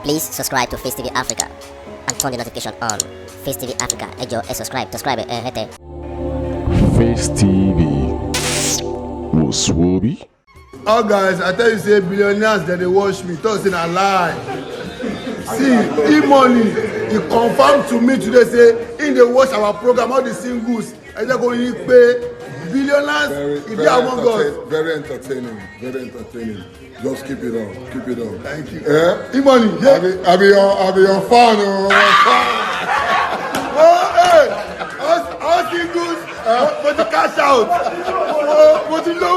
Please subscribe to Facetv Africa and turn the notification on. Facetv Africa, ẹ jọ̀ọ́, subscribe, hete. Face TV was Swoby. Oh guys, I tell you say billionaires that they watch me, talk say na lie. See, Emoney, he confirmed to me today say in they watch our program, all the singles, and they go in pay billionaires. Very entertaining, very entertaining. Just keep it on, keep it on. Thank you. Emoney, yeah. I'll be your fan. Oh, hey, all singles, but the cash out. Oh, but the low.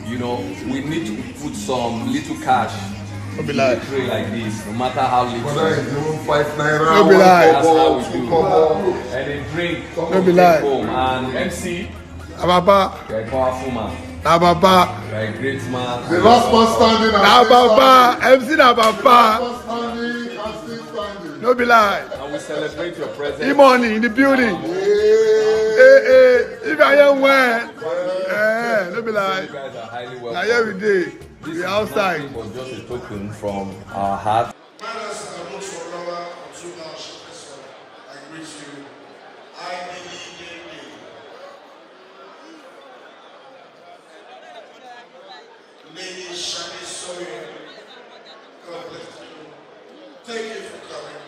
You know, we need to put some little cash in a tray like this, no matter how little. No be lie. That's how we do. And a drink, No be lie. home. And MC, Ababa, you're a powerful man. Ababa, You're a great man. The last man standing. Ababa, MC Ababa. No be lie. And we celebrate your presence. Emoney in the building. If I am well, no be lie. You guys are highly Now welcome. every day, This we outside. was just a token from our heart. Lady Shani Sawyer, God bless you. Thank you for coming.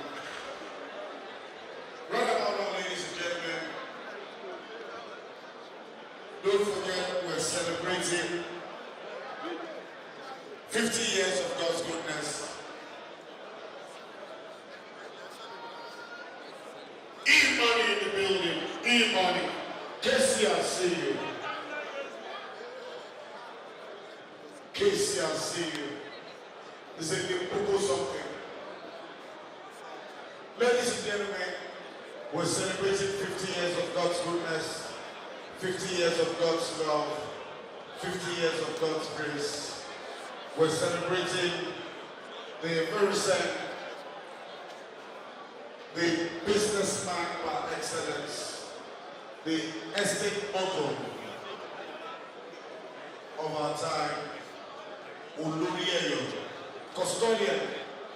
Right about now, ladies and gentlemen, don't forget we're celebrating 50 years of God's goodness. E-money in the building, E-money. Casey, I see you. Casey, I see you. They said you propose something. Ladies and gentlemen, we're celebrating 50 years of God's goodness, 50 years of God's love, 50 years of God's grace. We're celebrating the person, the businessman par excellence, the estate mogul of our time, Oluomo, custodian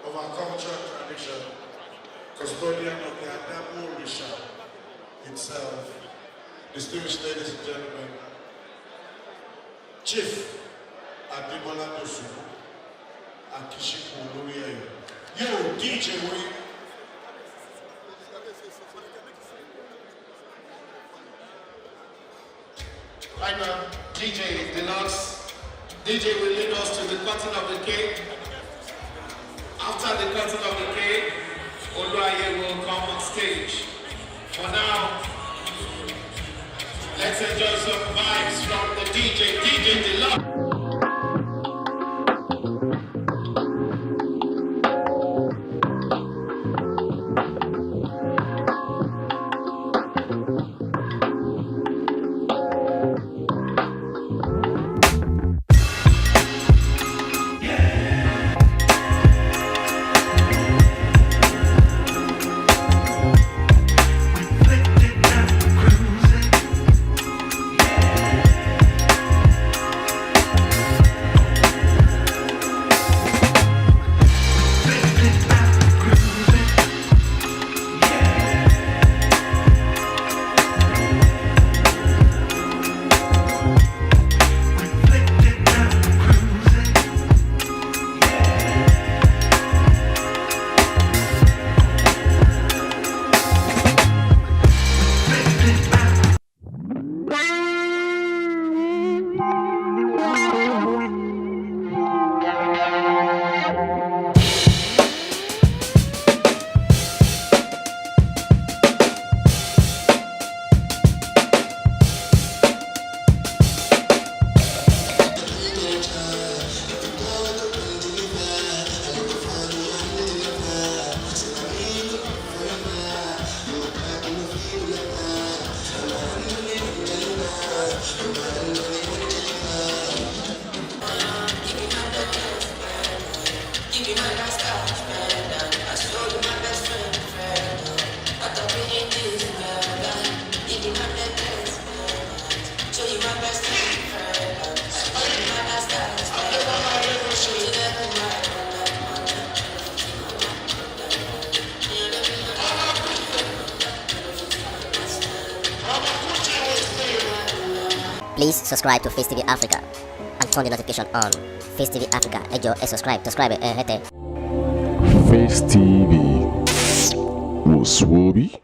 of our culture and tradition, custodian of the Adamu Risha itself. Distinguished ladies and gentlemen, Chief Adebola Dosu Akishiku Oluomo. Yo, DJ Wayne. Right now, DJ Deluxe. DJ will lead us to the cutting of the cake. After the cutting of the cake, Oluomo will come on stage. For now, let's enjoy some vibes from the DJ Deluxe. Please subscribe to Face TV Africa and turn the notification on. Face TV Africa, ẹ jọ̀ọ́ ẹ subscribe, hete. Face TV was Swoby.